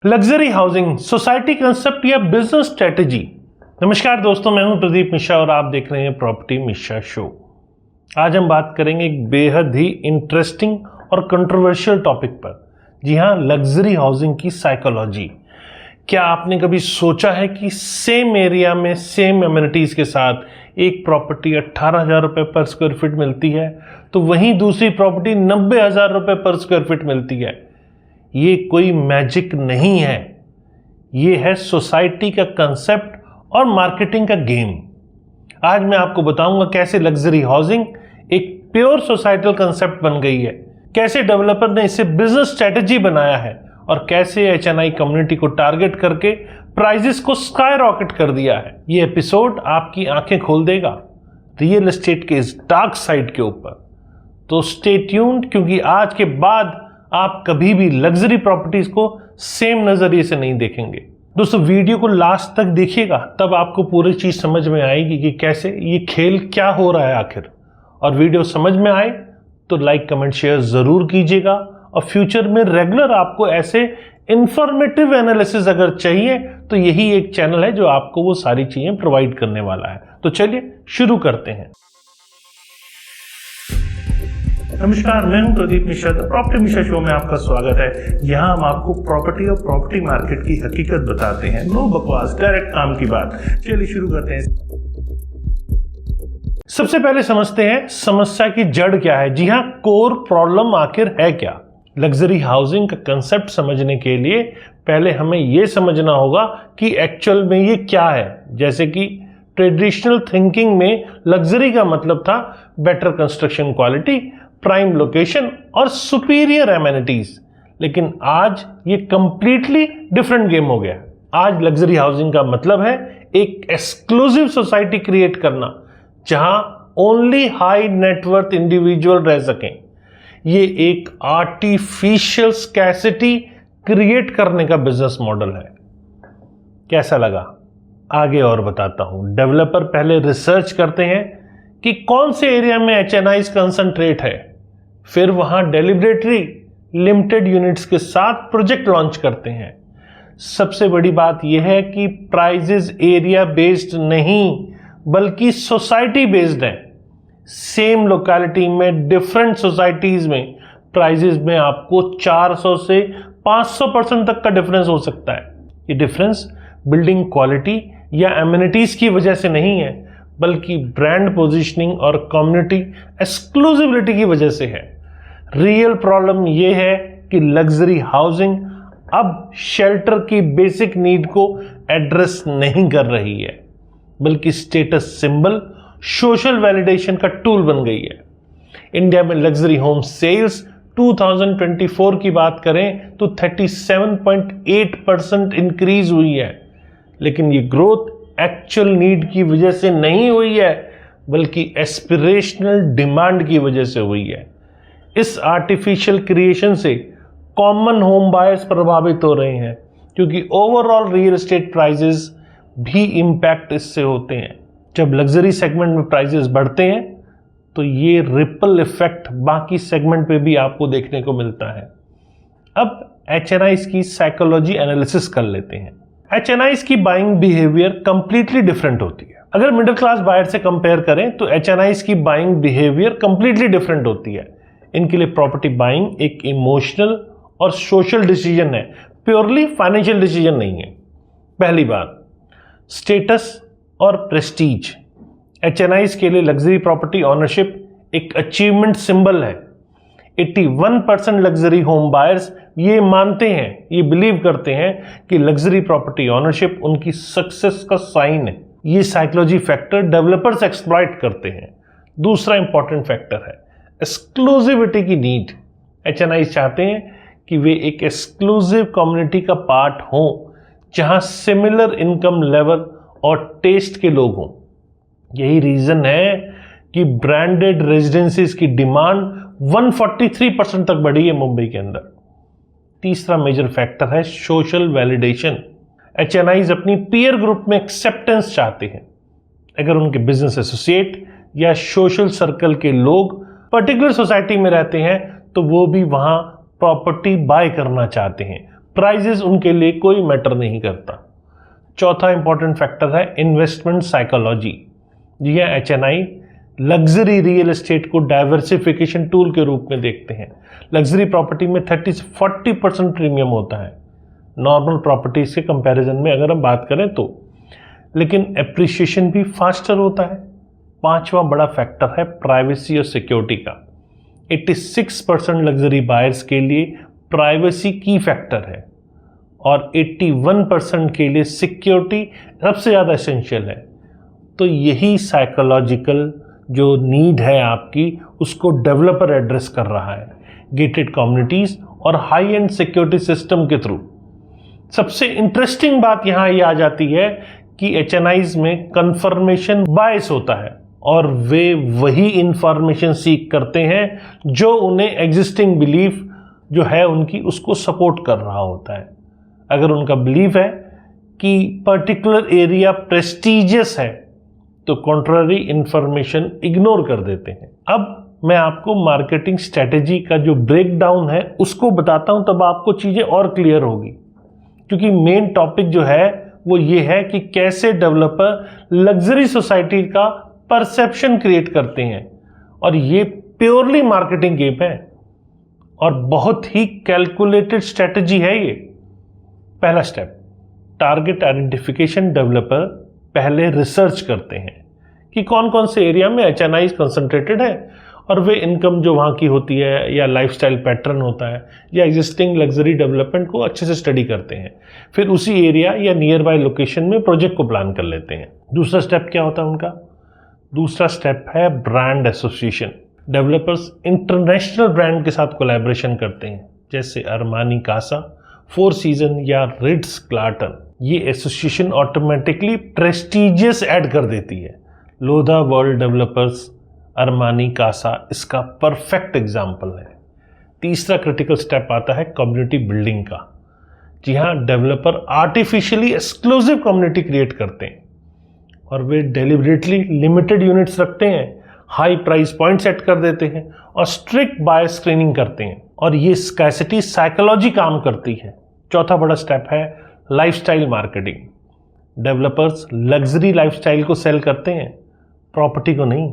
Luxury housing society concept या business strategy. नमस्कार दोस्तों, मैं हूं प्रदीप मिश्रा और आप देख रहे हैं प्रॉपर्टी मिश्रा शो। आज हम बात करेंगे एक बेहद ही इंटरेस्टिंग और कंट्रोवर्शियल टॉपिक पर। जी हां, लग्जरी हाउसिंग की साइकोलॉजी। क्या आपने कभी सोचा है कि सेम एरिया में सेम एमिनिटीज के साथ एक प्रॉपर्टी 18,000 रुपये पर स्क्वायर फीट मिलती है तो वहीं दूसरी प्रॉपर्टी 90,000 रुपये पर स्क्वायर फीट मिलती है? ये कोई मैजिक नहीं है, ये है सोसाइटी का कंसेप्ट और मार्केटिंग का गेम। आज मैं आपको बताऊंगा कैसे लग्जरी हाउसिंग एक प्योर सोसाइटल कंसेप्ट बन गई है, कैसे डेवलपर ने इसे बिजनेस स्ट्रेटेजी बनाया है और कैसे एचएनआई कम्युनिटी को टारगेट करके प्राइजेस को स्काई रॉकेट कर दिया है। ये एपिसोड आपकी आंखें खोल देगा रियल एस्टेट के इस डार्क साइड के ऊपर। तो स्टे ट्यून्ड, क्योंकि आज के बाद आप कभी भी लग्जरी प्रॉपर्टीज को सेम नजरिए से नहीं देखेंगे। दोस्तों, वीडियो को लास्ट तक देखिएगा, तब आपको पूरी चीज समझ में आएगी कि कैसे ये खेल क्या हो रहा है आखिर। और वीडियो समझ में आए तो लाइक कमेंट शेयर जरूर कीजिएगा। और फ्यूचर में रेगुलर आपको ऐसे इंफॉर्मेटिव एनालिसिस अगर चाहिए तो यही एक चैनल है जो आपको वो सारी चीजें प्रोवाइड करने वाला है। तो चलिए शुरू करते हैं। नमस्कार, मैं हूं प्रदीप मिश्रा। प्रॉपर्टी मिश्रा शो में आपका स्वागत है। यहां हम आपको प्रॉपर्टी और प्रॉपर्टी मार्केट की हकीकत बताते हैं। नो बकवास, डायरेक्ट काम की बात। चलिए शुरू करते हैं। सबसे पहले समझते हैं समस्या की जड़ क्या है। जी हां, कोर प्रॉब्लम आखिर है क्या। लग्जरी हाउसिंग का कंसेप्ट समझने के लिए पहले हमें यह समझना होगा कि एक्चुअल में ये क्या है। जैसे कि ट्रेडिशनल थिंकिंग में लग्जरी का मतलब था better construction quality, prime location और सुपीरियर एमेनिटीज। लेकिन आज ये कंप्लीटली डिफरेंट गेम हो गया। आज लग्जरी हाउसिंग का मतलब है एक एक्सक्लूसिव सोसाइटी क्रिएट करना जहां ओनली हाई नेटवर्थ इंडिविजुअल रह सकें। ये एक आर्टिफिशियल स्कैसिटी क्रिएट करने का बिजनेस मॉडल है। कैसा लगा? आगे और बताता हूं। डेवलपर पहले रिसर्च करते हैं कि कौन से एरिया में एचएनआईज कंसंट्रेट है, फिर वहां डेलिबरेटली लिमिटेड यूनिट्स के साथ प्रोजेक्ट लॉन्च करते हैं। सबसे बड़ी बात यह है कि प्राइजेस एरिया बेस्ड नहीं बल्कि सोसाइटी बेस्ड है। सेम लोकेलिटी में डिफरेंट सोसाइटीज में प्राइजेस में आपको 400 से 500% तक का डिफरेंस हो सकता है। ये डिफरेंस बिल्डिंग क्वालिटी या एमिनिटीज की वजह से नहीं है, बल्कि ब्रांड पोजीशनिंग और कम्युनिटी एक्सक्लूसिविटी की वजह से है। रियल प्रॉब्लम यह है कि लग्जरी हाउसिंग अब शेल्टर की बेसिक नीड को एड्रेस नहीं कर रही है, बल्कि स्टेटस सिंबल, सोशल वैलिडेशन का टूल बन गई है। इंडिया में लग्जरी होम सेल्स 2024 की बात करें तो 37.8% इंक्रीज हुई है। लेकिन ये ग्रोथ एक्चुअल नीड की वजह से नहीं हुई है, बल्कि एस्पिरेशनल डिमांड की वजह से हुई है। इस आर्टिफिशियल क्रिएशन से कॉमन होम बायर्स प्रभावित हो रहे हैं, क्योंकि ओवरऑल रियल एस्टेट प्राइजेस भी इंपैक्ट इससे होते हैं। जब लग्जरी सेगमेंट में प्राइजेस बढ़ते हैं तो ये रिपल इफेक्ट बाकी सेगमेंट पे भी आपको देखने को मिलता है। अब एचएनआईज की साइकोलॉजी एनालिसिस कर लेते हैं। एचएनआईज की बाइंग बिहेवियर कंप्लीटली डिफरेंट होती है। अगर मिडिल क्लास बायर से कंपेयर करें तो एचएनआईज की बाइंग बिहेवियर कंप्लीटली डिफरेंट होती है। इनके लिए प्रॉपर्टी बाइंग एक इमोशनल और सोशल डिसीजन है, प्योरली फाइनेंशियल डिसीजन नहीं है। पहली बात, स्टेटस और प्रेस्टीज। एचएनआईज के लिए लग्जरी प्रॉपर्टी ओनरशिप एक अचीवमेंट सिंबल है। 81% लग्जरी होम बायर्स ये मानते हैं, ये बिलीव करते हैं कि लग्जरी प्रॉपर्टी ओनरशिप उनकी सक्सेस का साइन है। ये साइकोलॉजी फैक्टर डेवलपर्स एक्सप्लॉइट करते हैं। दूसरा इंपॉर्टेंट फैक्टर है एक्सक्लूसिविटी की नीड। एचएनआई चाहते हैं कि वे एक एक्सक्लूसिव कम्युनिटी का पार्ट हों, जहां सिमिलर इनकम लेवल और टेस्ट के लोग हों। यही रीजन है कि ब्रांडेड रेजिडेंसीज की डिमांड 143% तक बढ़ी है मुंबई के अंदर। तीसरा मेजर फैक्टर है सोशल वैलिडेशन। एचएनआईज अपनी पीयर ग्रुप में एक्सेप्टेंस चाहते हैं। अगर उनके बिजनेस एसोसिएट या सोशल सर्कल के लोग पर्टिकुलर सोसाइटी में रहते हैं तो वो भी वहां प्रॉपर्टी बाय करना चाहते हैं। प्राइजेस उनके लिए कोई मैटर नहीं करता। चौथा इंपॉर्टेंट फैक्टर है इन्वेस्टमेंट साइकोलॉजी। जी हाँ, HNI लग्जरी रियल एस्टेट को डाइवर्सिफिकेशन टूल के रूप में देखते हैं। लग्जरी प्रॉपर्टी में 30 से 40% प्रीमियम होता है नॉर्मल प्रॉपर्टीज के कंपैरिजन में अगर हम बात करें तो, लेकिन एप्रिसिएशन भी फास्टर होता है। पांचवा बड़ा फैक्टर है प्राइवेसी और सिक्योरिटी का। 86% लग्जरी बायर्स के लिए प्राइवेसी की फैक्टर है और 81% के लिए सिक्योरिटी सबसे ज़्यादा एसेंशियल है। तो यही साइकोलॉजिकल जो नीड है आपकी, उसको डेवलपर एड्रेस कर रहा है गेटेड कम्युनिटीज़ और हाई एंड सिक्योरिटी सिस्टम के थ्रू। सबसे इंटरेस्टिंग बात यहाँ ये आ जाती है कि HNIs में कंफर्मेशन बायस होता है और वे वही इंफॉर्मेशन सीख करते हैं जो उन्हें एग्जिस्टिंग बिलीफ जो है उनकी उसको सपोर्ट कर रहा होता है। अगर उनका बिलीफ है कि पर्टिकुलर एरिया प्रेस्टीजियस है तो कॉन्ट्ररी इंफॉर्मेशन इग्नोर कर देते हैं। अब मैं आपको मार्केटिंग स्ट्रेटेजी का जो ब्रेकडाउन है उसको बताता हूं, तब आपको चीज़ें और क्लियर होगी, क्योंकि मेन टॉपिक जो है वो ये है कि कैसे डेवलपर लग्जरी सोसाइटी का परसेप्शन क्रिएट करते हैं। और ये प्योरली मार्केटिंग गेम है और बहुत ही कैलकुलेटेड स्ट्रेटजी है ये। पहला स्टेप, टारगेट आइडेंटिफिकेशन। डेवलपर पहले रिसर्च करते हैं कि कौन कौन से एरिया में HNIs कंसंट्रेटेड है और वे इनकम जो वहाँ की होती है या लाइफस्टाइल पैटर्न होता है या एग्जिस्टिंग लग्जरी डेवलपमेंट को अच्छे से स्टडी करते हैं। फिर उसी एरिया या नियर बाय लोकेशन में प्रोजेक्ट को प्लान कर लेते हैं। दूसरा स्टेप क्या होता है उनका? दूसरा स्टेप है brand association. Developers international brand के साथ कोलैबोरेशन करते हैं, जैसे अरमानी कासा, फोर सीजन या रिट्स कार्लटन। ये एसोसिएशन ऑटोमेटिकली प्रेस्टीजियस ऐड कर देती है। Lodha world developers, Armani Casa इसका परफेक्ट एग्जाम्पल है। तीसरा क्रिटिकल स्टेप आता है कम्युनिटी बिल्डिंग का। जी हाँ, developer artificially exclusive community create करते हैं और वे डेलिबरेटली लिमिटेड यूनिट्स रखते हैं, हाई प्राइस पॉइंट सेट कर देते हैं और स्ट्रिक्ट बायस स्क्रीनिंग करते हैं और ये स्कैसिटी साइकोलॉजी काम करती है। चौथा बड़ा स्टेप है lifestyle marketing. Developers luxury lifestyle को सेल करते हैं, प्रॉपर्टी को नहीं।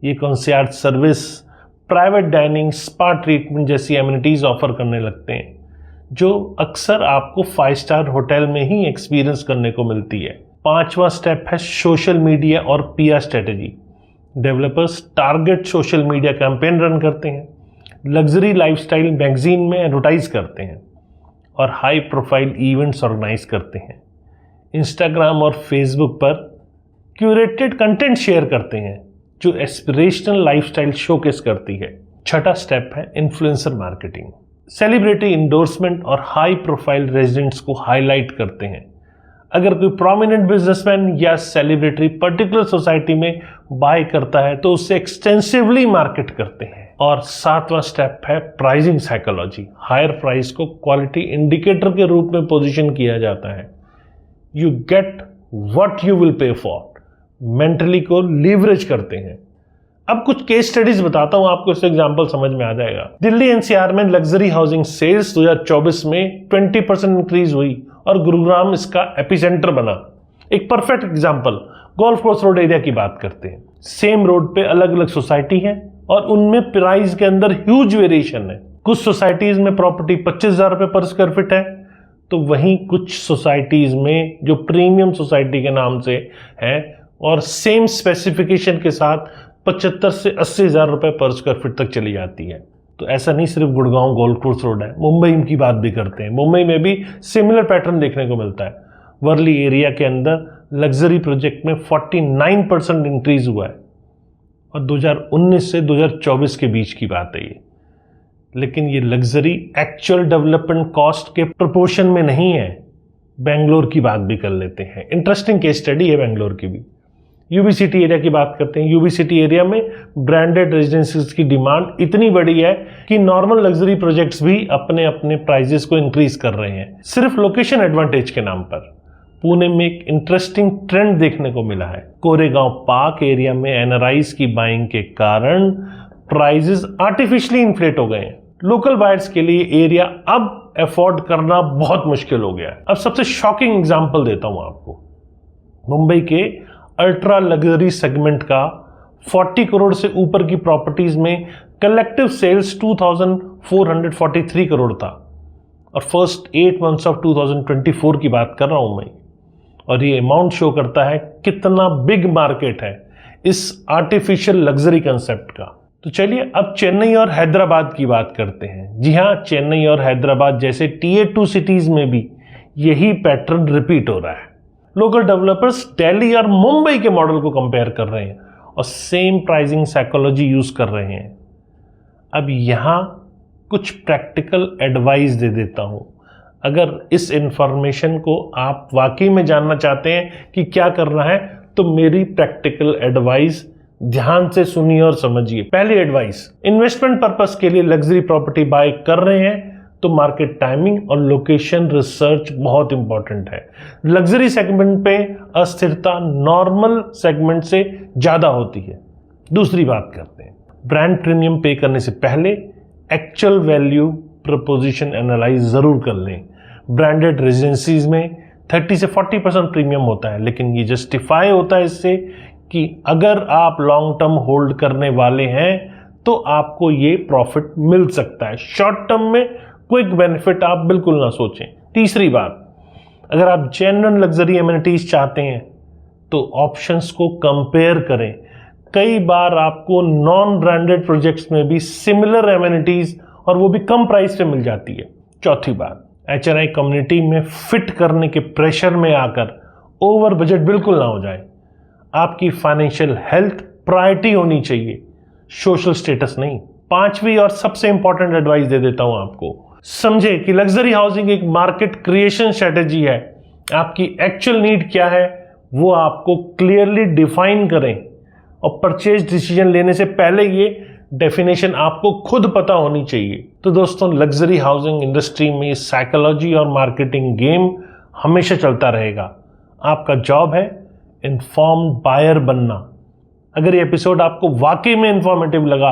ये concierge service, private dining, spa treatment जैसी एमिनिटीज ऑफर करने लगते हैं, जो अक्सर आपको 5 स्टार होटल में ही एक्सपीरियंस करने को मिलती है। पांचवा स्टेप है सोशल मीडिया और PR strategy. Developers target social media campaign run करते हैं, लग्जरी लाइफस्टाइल मैगजीन में एडवर्टाइज करते हैं और हाई प्रोफाइल इवेंट्स ऑर्गेनाइज करते हैं। इंस्टाग्राम और फेसबुक पर क्यूरेटेड कंटेंट शेयर करते हैं जो एस्पिरेशनल लाइफस्टाइल शोकेस करती है। छठा स्टेप है इन्फ्लुएंसर मार्केटिंग। सेलिब्रिटी इंडोर्समेंट और हाई प्रोफाइल रेजिडेंट्स को हाईलाइट करते हैं। अगर कोई प्रोमिनेंट बिजनेसमैन या सेलिब्रिटी पर्टिकुलर सोसाइटी में बाय करता है तो उससे एक्सटेंसिवली मार्केट करते हैं। और सातवां स्टेप है प्राइसिंग साइकोलॉजी। हायर प्राइस को क्वालिटी इंडिकेटर के रूप में पोजीशन किया जाता है। You get what you will pay for, mentally को लीवरेज करते हैं। अब कुछ केस स्टडीज बताता हूं आपको, इससे एग्जांपल समझ में आ जाएगा। दिल्ली NCR में लग्जरी हाउसिंग सेल्स 2024 में 20% इंक्रीज हुई और गुरुग्राम इसका एपिसेंटर बना। एक perfect example, golf course road area की बात करते हैं। सेम रोड पे अलग अलग सोसाइटी है और उनमें प्राइस के अंदर ह्यूज वेरिएशन है। कुछ सोसाइटीज में प्रॉपर्टी 25,000 रुपए पर स्क्वायर फीट है, तो वहीं कुछ सोसाइटीज में जो प्रीमियम सोसाइटी के नाम से है और सेम स्पेसिफिकेशन के साथ 75 से 80,000 रुपए पर स्क्वायर फीट तक चली जाती है। तो ऐसा नहीं सिर्फ गुड़गांव गोल्फ कोर्स रोड है, मुंबई की बात भी करते हैं। मुंबई में भी सिमिलर पैटर्न देखने को मिलता है। वर्ली एरिया के अंदर लग्जरी प्रोजेक्ट में 49% इंक्रीज हुआ है और 2019 से 2024 के बीच की बात है ये। लेकिन ये लग्जरी एक्चुअल डेवलपमेंट कॉस्ट के प्रोपोर्शन में नहीं है। बेंगलोर की बात भी कर लेते हैं, इंटरेस्टिंग केस स्टडी है बेंगलोर की भी। यूबी सिटी एरिया की बात करते हैं। यूबी सिटी एरिया में ब्रांडेड रेजिडेंसीज की डिमांड इतनी बड़ी है कि नॉर्मल लग्जरी प्रोजेक्ट्स भी अपने अपने प्राइजेस को इंक्रीज कर रहे हैं, सिर्फ लोकेशन एडवांटेज के नाम पर। पुणे में एक इंटरेस्टिंग ट्रेंड देखने को मिला है। कोरेगांव पार्क एरिया में एनआरआईज की बाइंग के कारण प्राइजेस आर्टिफिशियली इन्फ्लेट हो गए हैं। लोकल बायर्स के लिए एरिया अब अफोर्ड करना बहुत मुश्किल हो गया है। अब सबसे शॉकिंग एग्जांपल देता हूं आपको। मुंबई के अल्ट्रा लग्जरी सेगमेंट का 40 करोड़ से ऊपर की प्रॉपर्टीज में कलेक्टिव सेल्स 2443 करोड़ था, और फर्स्ट 8 मंथ्स ऑफ 2024 की बात कर रहा हूं मैं। और ये अमाउंट शो करता है कितना बिग मार्केट है इस आर्टिफिशियल लग्जरी कंसेप्ट का। तो चलिए अब चेन्नई और हैदराबाद की बात करते हैं। जी हाँ, चेन्नई और हैदराबाद जैसे Tier 2 सिटीज में भी यही पैटर्न रिपीट हो रहा है। लोकल डेवलपर्स दिल्ली और मुंबई के मॉडल को कंपेयर कर रहे हैं और सेम प्राइसिंग साइकोलॉजी यूज कर रहे हैं। अब यहां कुछ प्रैक्टिकल एडवाइस दे देता हूं। अगर इस इंफॉर्मेशन को आप वाकई में जानना चाहते हैं कि क्या करना है, तो मेरी प्रैक्टिकल एडवाइस ध्यान से सुनिए और समझिए। पहली एडवाइस, इन्वेस्टमेंट पर्पस के लिए लग्जरी प्रॉपर्टी बाय कर रहे हैं तो मार्केट टाइमिंग और लोकेशन रिसर्च बहुत इंपॉर्टेंट है। लग्जरी सेगमेंट पे अस्थिरता नॉर्मल सेगमेंट से ज्यादा होती है। दूसरी बात करते हैं, ब्रांड प्रीमियम पे करने से पहले एक्चुअल वैल्यू प्रपोजिशन एनालाइज जरूर कर लें। ब्रांडेड रेजिडेंसीज में 30 से 40% प्रीमियम होता है, लेकिन ये जस्टिफाई होता है इससे कि अगर आप लॉन्ग टर्म होल्ड करने वाले हैं तो आपको ये प्रॉफिट मिल सकता है। शॉर्ट टर्म में क्विक बेनिफिट आप बिल्कुल ना सोचें। तीसरी बात, अगर आप जेन्युइन लग्जरी एमिनिटीज चाहते हैं तो ऑप्शंस को कंपेयर करें। कई बार आपको नॉन ब्रांडेड प्रोजेक्ट्स में भी सिमिलर एमिनिटीज और वो भी कम प्राइस पे मिल जाती है। चौथी बात, HNI कम्युनिटी में फिट करने के प्रेशर में आकर ओवर बजट बिल्कुल ना हो जाए। आपकी फाइनेंशियल हेल्थ प्रायोरिटी होनी चाहिए, सोशल स्टेटस नहीं। पांचवी और सबसे इंपॉर्टेंट एडवाइस दे देता हूं आपको, समझे कि लग्जरी हाउसिंग एक मार्केट क्रिएशन स्ट्रेटेजी है। आपकी एक्चुअल नीड क्या है वो आपको क्लियरली डिफाइन करें, और परचेज डिसीजन लेने से पहले ये डेफिनेशन आपको खुद पता होनी चाहिए। तो दोस्तों, लग्जरी हाउसिंग इंडस्ट्री में साइकोलॉजी और मार्केटिंग गेम हमेशा चलता रहेगा। आपका जॉब है इन्फॉर्म्ड बायर बनना। अगर ये एपिसोड आपको वाकई में इंफॉर्मेटिव लगा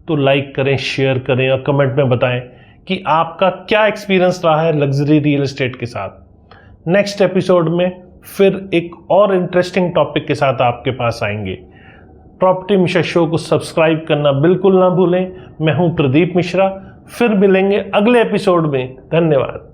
तो लाइक करें, शेयर करें और कमेंट में बताएं कि आपका क्या एक्सपीरियंस रहा है लग्जरी रियल एस्टेट के साथ। नेक्स्ट एपिसोड में फिर एक और इंटरेस्टिंग टॉपिक के साथ आपके पास आएंगे। प्रॉपर्टी मिश्रा शो को सब्सक्राइब करना बिल्कुल ना भूलें। मैं हूं प्रदीप मिश्रा, फिर मिलेंगे अगले एपिसोड में। धन्यवाद।